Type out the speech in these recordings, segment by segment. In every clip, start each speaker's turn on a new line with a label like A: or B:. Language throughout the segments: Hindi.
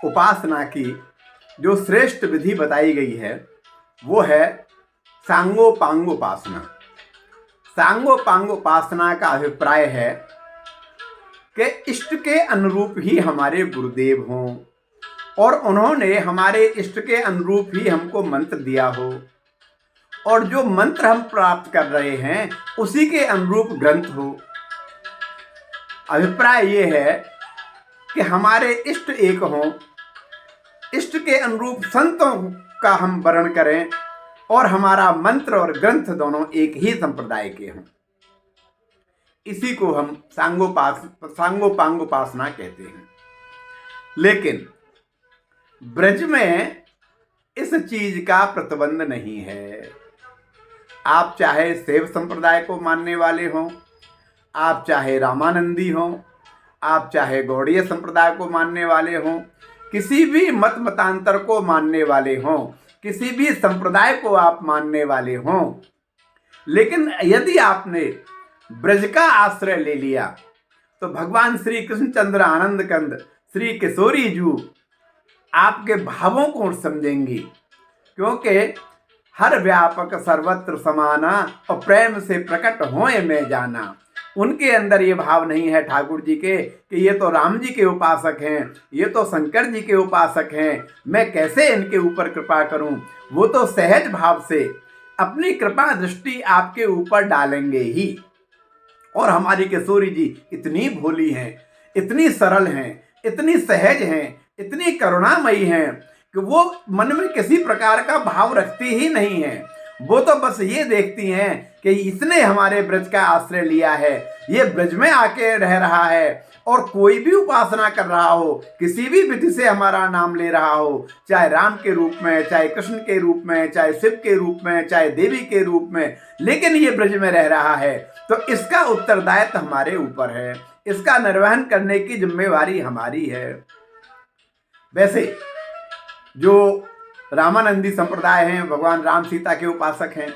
A: उपासना की जो श्रेष्ठ विधि बताई गई है वो है सांगोपांग उपासना। सांगोपांग उपासना का अभिप्राय है कि इष्ट के अनुरूप ही हमारे गुरुदेव हों और उन्होंने हमारे इष्ट के अनुरूप ही हमको मंत्र दिया हो और जो मंत्र हम प्राप्त कर रहे हैं उसी के अनुरूप ग्रंथ हो। अभिप्राय ये है कि हमारे इष्ट एक हों, इष्ट के अनुरूप संतों का हम वर्ण करें और हमारा मंत्र और ग्रंथ दोनों एक ही संप्रदाय के हों। इसी को हम सांगोपांग उपासना कहते हैं। लेकिन ब्रज में इस चीज का प्रतिबंध नहीं है। आप चाहे शैव संप्रदाय को मानने वाले हों, आप चाहे रामानंदी हों, आप चाहे गौड़ीय संप्रदाय को मानने वाले हों, किसी भी मत मतांतर को मानने वाले हों, किसी भी संप्रदाय को आप मानने वाले हों, लेकिन यदि आपने ब्रज का आश्रय ले लिया तो भगवान श्री कृष्णचंद्र आनंद कंद श्री किशोरी जू आपके भावों को समझेंगी, क्योंकि हर व्यापक सर्वत्र समाना और प्रेम से प्रकट होए में जाना। उनके अंदर ये भाव नहीं है ठाकुर जी के कि ये तो राम जी के उपासक हैं, ये तो शंकर जी के उपासक हैं, मैं कैसे इनके ऊपर कृपा करूं। वो तो सहज भाव से अपनी कृपा दृष्टि आपके ऊपर डालेंगे ही। और हमारी किशोरी जी इतनी भोली हैं, इतनी सरल हैं, इतनी सहज हैं, इतनी करुणामयी हैं कि वो मन में किसी प्रकार का भाव रखती ही नहीं है। वो तो बस ये देखती हैं कि इसने हमारे ब्रज का आश्रय लिया है, ये ब्रज में आके रह रहा है और कोई भी उपासना कर रहा हो, किसी भी विधि से हमारा नाम ले रहा हो, चाहे राम के रूप में, चाहे कृष्ण के रूप में, चाहे शिव के रूप में, चाहे देवी के रूप में, लेकिन ये ब्रज में रह रहा है, तो इसका उत्तरदायित्व हमारे ऊपर है, इसका निर्वहन करने की जिम्मेवारी हमारी है। वैसे जो रामानंदी संप्रदाय हैं भगवान राम सीता के उपासक हैं,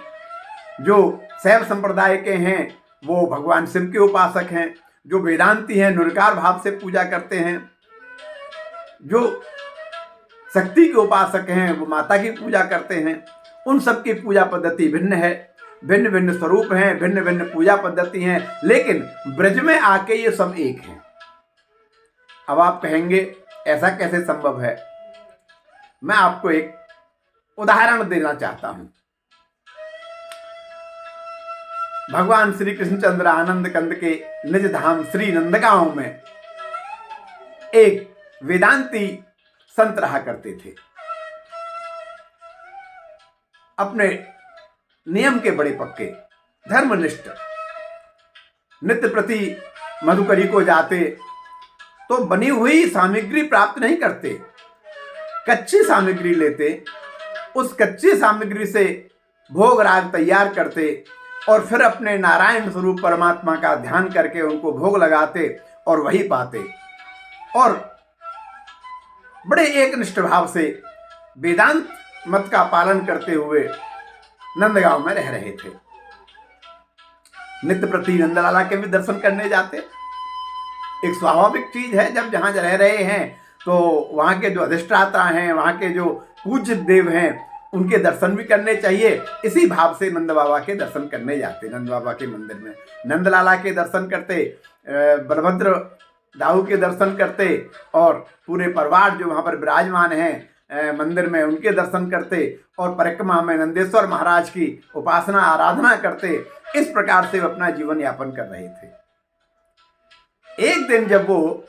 A: जो शैव संप्रदाय के हैं वो भगवान शिव के उपासक हैं, जो वेदांती हैं निर्विकार भाव से पूजा करते हैं, जो शक्ति के उपासक हैं वो माता की पूजा करते हैं। उन सब की पूजा पद्धति भिन्न है, भिन्न भिन्न स्वरूप हैं, भिन्न भिन्न पूजा पद्धति हैं, लेकिन ब्रज में आके ये सब एक हैं। अब आप कहेंगे ऐसा कैसे संभव है? मैं आपको एक उदाहरण देना चाहता हूं। भगवान श्री कृष्णचंद्र आनंद कंद के निज धाम श्री नंदगांव में एक वेदांती संत रहा करते थे। अपने नियम के बड़े पक्के, धर्मनिष्ठ, नित्य प्रति मधुकरी को जाते तो बनी हुई सामग्री प्राप्त नहीं करते, कच्ची सामग्री लेते, उस कच्ची सामग्री से भोग राग तैयार करते और फिर अपने नारायण स्वरूप परमात्मा का ध्यान करके उनको भोग लगाते और वही पाते, और बड़े एकनिष्ठ भाव से वेदांत मत का पालन करते हुए नंदगांव में रह रहे थे। नित्य प्रति नंदलाला के भी दर्शन करने जाते। एक स्वाभाविक चीज है, जब जहां रह रहे हैं तो वहां के जो अधिष्ठाता हैं, वहां के जो पूज्य देव हैं, उनके दर्शन भी करने चाहिए। इसी भाव से नंद बाबा के दर्शन करने जाते। नंद बाबा के मंदिर में नंदलाला के दर्शन करते, बलभद्र दाऊ के दर्शन करते और पूरे परिवार जो वहाँ पर विराजमान हैं मंदिर में उनके दर्शन करते और परिक्रमा में नंदेश्वर महाराज की उपासना आराधना करते। इस प्रकार से वो अपना जीवन यापन कर रहे थे। एक दिन जब वो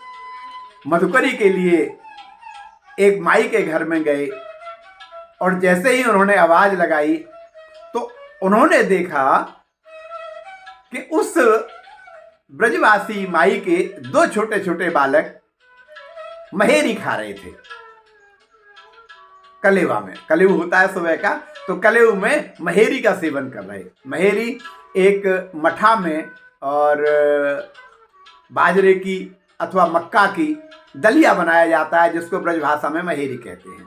A: मधुकरी के लिए एक माई के घर में गए और जैसे ही उन्होंने आवाज लगाई तो उन्होंने देखा कि उस ब्रजवासी माई के दो छोटे छोटे बालक महेरी खा रहे थे। कलेवा में, कलेव होता है सुबह का, तो कलेव में महेरी का सेवन कर रहे। महेरी एक मठा में और बाजरे की अथवा मक्का की दलिया बनाया जाता है, जिसको ब्रजभाषा में महेरी कहते हैं।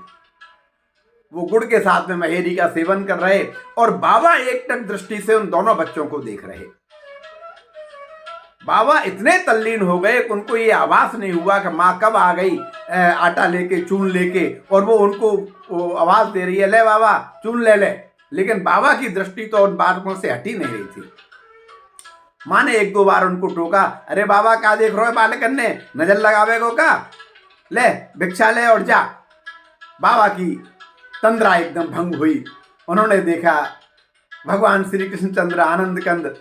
A: वो गुड़ के साथ में महेरी का सेवन कर रहे और बाबा एकटक दृष्टि से उन दोनों बच्चों को देख रहे। बाबा इतने तल्लीन हो गए कि उनको ये आभास नहीं हुआ कि माँ कब आ गई आटा लेके, चून लेके, और वो उनको आवाज दे रही है, ले बाबा चून ले ले। लेकिन बाबा की दृष्टि तो उन बातों से हटी नहीं रही थी। माँ ने एक दो बार उनको टोका, अरे बाबा क्या देख रहे हो बालकन ने, नजर लगावे को का, ले भिक्षा ले और जा। बाबा की तंद्रा एकदम भंग हुई। उन्होंने देखा भगवान श्री कृष्णचंद्र आनंद कंद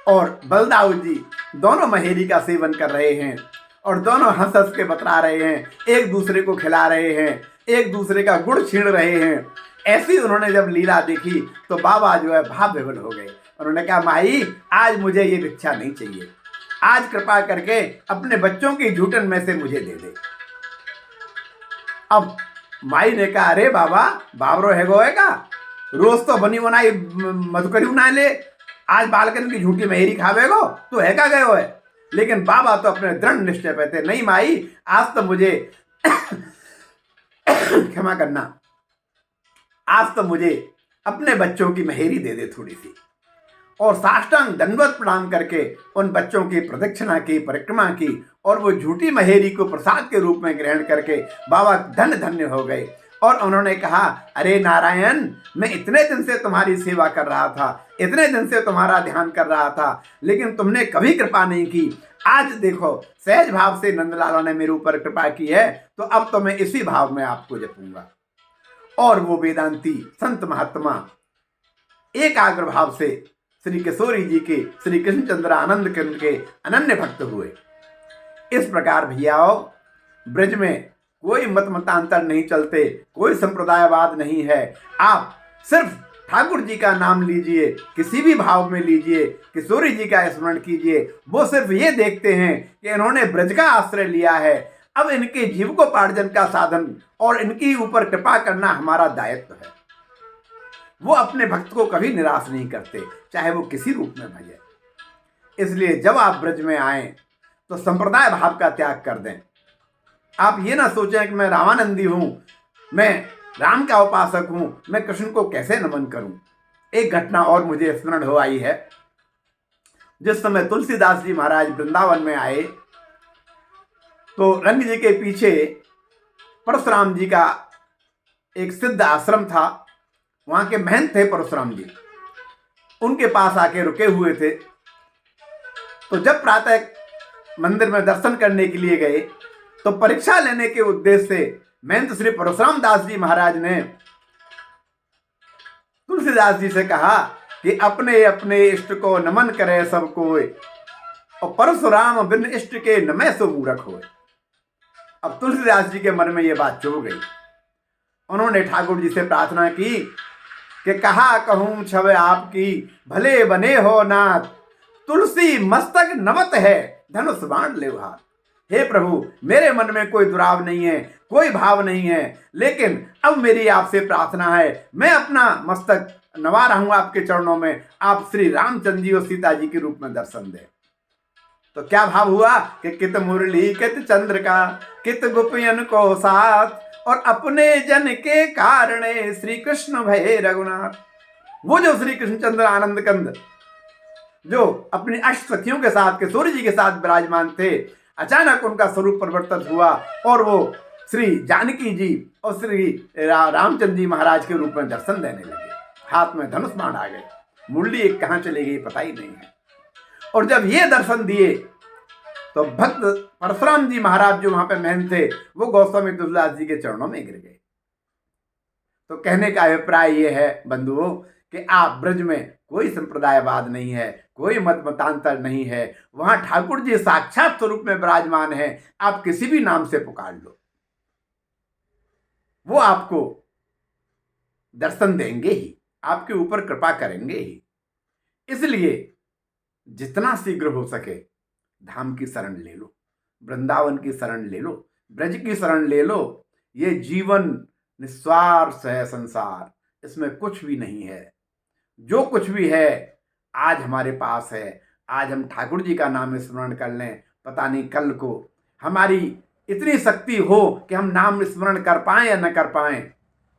A: और बलदाऊ जी दोनों महेरी का सेवन कर रहे हैं और दोनों हंस हंस के बतला रहे हैं, एक दूसरे को खिला रहे हैं, एक दूसरे का गुड़ छीण रहे हैं। ऐसी उन्होंने जब लीला देखी तो बाबा जो है भाव विभोर हो गए। उन्होंने कहा, माई आज मुझे ये भिक्षा नहीं चाहिए, आज कृपा करके अपने बच्चों की झूठन में से मुझे दे दे। अब माई ने कहा, अरे बाबा बाबरो है गो है का, रोज तो बनी बनाई मधुकरी ना ले, आज बालकन की झूठी महेरी खावेगो तो है का गयो है। लेकिन बाबा तो अपने दृढ़ निश्चय पे थे, नहीं माई आज तो मुझे क्षमा करना, आज तो मुझे अपने बच्चों की महेरी दे दे थोड़ी सी। और साष्टांग दंडवत प्रणाम करके उन बच्चों की प्रदक्षिणा की, परिक्रमा की, और वो झूठी महेरी को प्रसाद के रूप में ग्रहण करके बाबा धन्य धन्य हो गए। और उन्होंने कहा, अरे नारायण, मैं इतने दिन से तुम्हारी सेवा कर रहा था, इतने दिन से तुम्हारा ध्यान कर रहा था, लेकिन तुमने कभी कृपा नहीं की। आज देखो सहज भाव से नंदलाला ने मेरे ऊपर कृपा की है, तो अब तो मैं इसी भाव में आपको जपूंगा। और वो वेदांती संत महात्मा एकाग्र भाव से श्री किशोरी जी के, श्री कृष्णचंद्र आनंद कंद के अनन्य भक्त हुए। इस प्रकार भैयाओ, ब्रज में कोई मत मतांतर नहीं चलते, कोई संप्रदायवाद नहीं है। आप सिर्फ ठाकुर जी का नाम लीजिए, किसी भी भाव में लीजिए, किशोरी जी का स्मरण कीजिए। वो सिर्फ ये देखते हैं कि इन्होंने ब्रज का आश्रय लिया है, अब इनके जीविकोपार्जन का साधन और इनके ऊपर कृपा करना हमारा दायित्व है। वो अपने भक्त को कभी निराश नहीं करते, चाहे वो किसी रूप में भजे। इसलिए जब आप ब्रज में आए तो संप्रदाय भाव का त्याग कर दें। आप ये ना सोचें कि मैं रामानंदी हूं, मैं राम का उपासक हूं, मैं कृष्ण को कैसे नमन करूं। एक घटना और मुझे स्मरण हो आई है। जिस समय तुलसीदास जी महाराज वृंदावन में आए तो रंग जी के पीछे परशुराम जी का एक सिद्ध आश्रम था, वहां के महंत थे परशुराम जी, उनके पास आके रुके हुए थे। तो जब प्रातः मंदिर में दर्शन करने के लिए गए तो परीक्षा लेने के उद्देश्य से महंत श्री परशुराम दास जी महाराज ने तुलसीदास जी से कहा कि अपने अपने इष्ट को नमन करे सब कोई, और परशुराम बिन इष्ट के नमै सो मूरख होए। अब तुलसीदास जी के मन में यह बात चुभ गई। उन्होंने ठाकुर जी से प्रार्थना की कि कहा कहूं छवे आपकी, भले बने हो नाथ, तुलसी मस्तक नवत है धनुष बाण ले हाथ। हे प्रभु, मेरे मन में कोई दुराव नहीं है, कोई भाव नहीं है, लेकिन अब मेरी आपसे प्रार्थना है, मैं अपना मस्तक नवा रहा हूं आपके चरणों में, आप श्री रामचंद्र जी और सीता जी के रूप में दर्शन दें। तो क्या भाव हुआ कि कित मुरली कित चंद्र का, कित गोपियन को साथ, और अपने जन के कारण श्री कृष्ण भय रघुनाथ। वो जो श्री कृष्णचंद्र आनंद कंद जो अपनी अष्ट सखियों के साथ, किशोरी जी के साथ विराजमान थे, अचानक उनका स्वरूप परिवर्तन हुआ और वो श्री जानकी जी और श्री रामचंद्र जी महाराज के रूप में दर्शन देने लगे। हाथ में धनुष बाण आ गए, मुरली एक कहां चली गई पता ही नहीं है। और जब ये दर्शन दिए तो भक्त परशुराम जी महाराज जो वहां पे महंत थे, वो गोस्वामी तुलसीदास जी के चरणों में गिर गए। तो कहने का अभिप्राय ये है बंधुओं कि आप ब्रज में कोई संप्रदायवाद नहीं है, कोई मत मतांतर नहीं है, वहां ठाकुर जी साक्षात स्वरूप में विराजमान है। आप किसी भी नाम से पुकार लो, वो आपको दर्शन देंगे ही, आपके ऊपर कृपा करेंगे ही। इसलिए जितना शीघ्र हो सके धाम की शरण ले लो, वृंदावन की शरण ले लो, ब्रज की शरण ले लो। ये जीवन निस्वार्थ है संसार, इसमें कुछ भी नहीं है। जो कुछ भी है आज हमारे पास है। आज हम ठाकुर जी का नाम स्मरण कर लें, पता नहीं कल को हमारी इतनी शक्ति हो कि हम नाम स्मरण कर पाएं या न कर पाएं।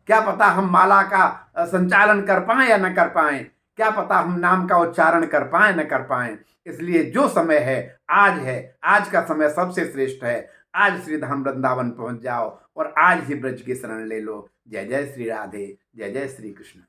A: क्या पता हम माला का संचालन कर पाएं या न कर पाएं। क्या पता हम नाम का उच्चारण कर पाए न कर पाए। इसलिए जो समय है, आज का समय सबसे श्रेष्ठ है। आज श्री धाम वृंदावन पहुंच जाओ और आज ही ब्रज की शरण ले लो। जय जय श्री राधे, जय जय श्री कृष्ण।